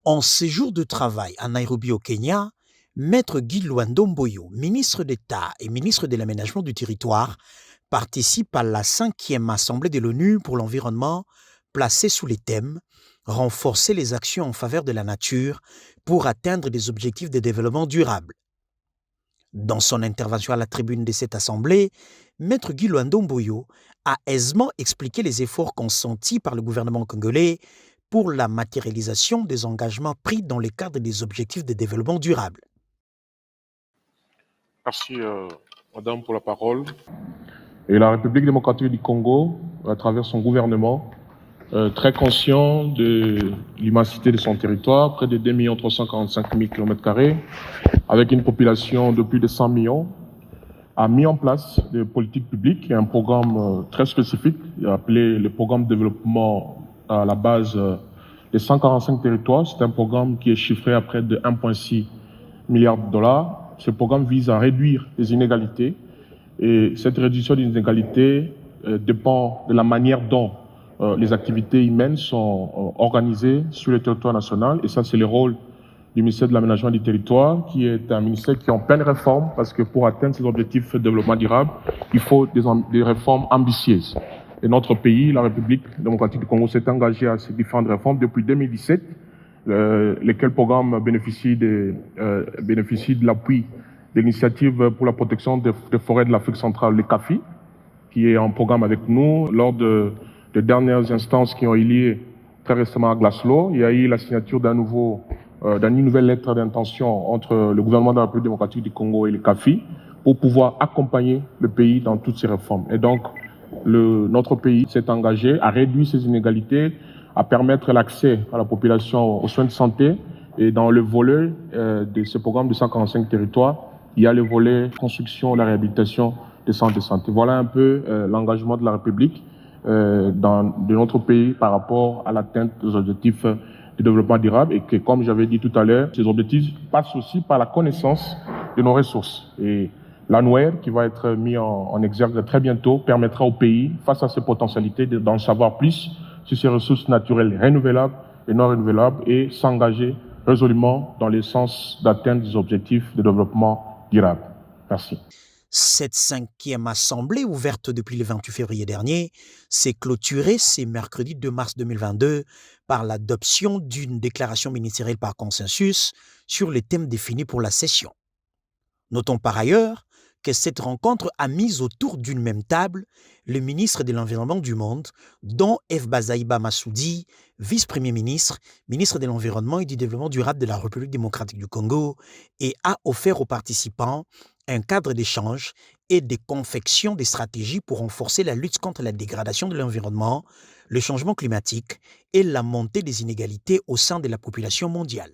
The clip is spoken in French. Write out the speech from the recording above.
En séjour de travail à Nairobi au Kenya, Maître Guy Lwando-Mboyo, ministre d'État et ministre de l'Aménagement du Territoire, participe à la 5e Assemblée de l'ONU pour l'environnement, placée sous les thèmes renforcer les actions en faveur de la nature pour atteindre des objectifs de développement durable. Dans son intervention à la tribune de cette assemblée, Maître Guy Lwando-Mboyo a aisément expliqué les efforts consentis par le gouvernement congolais pour la matérialisation des engagements pris dans le cadre des objectifs de développement durable. Merci, Madame, pour la parole. Et la République démocratique du Congo, à travers son gouvernement, très conscient de l'immensité de son territoire, près de 2 345 000 km², avec une population de plus de 100 millions, a mis en place des politiques publiques et un programme très spécifique, appelé le programme de développement à la base des 145 territoires. C'est un programme qui est chiffré à près de 1,6 milliard de dollars. Ce programme vise à réduire les inégalités et cette réduction des inégalités dépend de la manière dont les activités humaines sont organisées sur le territoire national, et ça c'est le rôle du ministère de l'Aménagement du Territoire, qui est un ministère qui est en pleine réforme, parce que pour atteindre ces objectifs de développement durable, il faut des réformes ambitieuses. Et notre pays, la République démocratique du Congo, s'est engagé à ces différentes réformes depuis 2017, lesquels programmes bénéficient de l'appui de l'initiative pour la protection des forêts de l'Afrique centrale, le CAFI, qui est en programme avec nous. Lors des dernières instances qui ont eu lieu très récemment à Glasgow, il y a eu la signature d'une nouvelle lettre d'intention entre le gouvernement de la République démocratique du Congo et le CAFI pour pouvoir accompagner le pays dans toutes ces réformes. Et donc, notre pays s'est engagé à réduire ces inégalités, à permettre l'accès à la population aux soins de santé. Et dans le volet de ce programme de 145 territoires, il y a le volet construction et la réhabilitation des centres de santé. Voilà un peu l'engagement de la République de notre pays par rapport à l'atteinte des objectifs de développement durable, et que, comme j'avais dit tout à l'heure, ces objectifs passent aussi par la connaissance de nos ressources. Et l'ANUER, qui va être mis en exergue très bientôt, permettra au pays, face à ses potentialités, d'en savoir plus sur ces ressources naturelles renouvelables et non renouvelables, et s'engager résolument dans le sens d'atteindre des objectifs de développement durable. Merci. Cette 5e assemblée, ouverte depuis le 28 février dernier, s'est clôturée ce mercredi 2 mars 2022 par l'adoption d'une déclaration ministérielle par consensus sur les thèmes définis pour la session. Notons par ailleurs que cette rencontre a mis autour d'une même table le ministre de l'Environnement du monde, dont F. Bazaïba Massoudi, vice-premier ministre, ministre de l'Environnement et du Développement durable de la République démocratique du Congo, et a offert aux participants un cadre d'échange et de confection des stratégies pour renforcer la lutte contre la dégradation de l'environnement, le changement climatique et la montée des inégalités au sein de la population mondiale.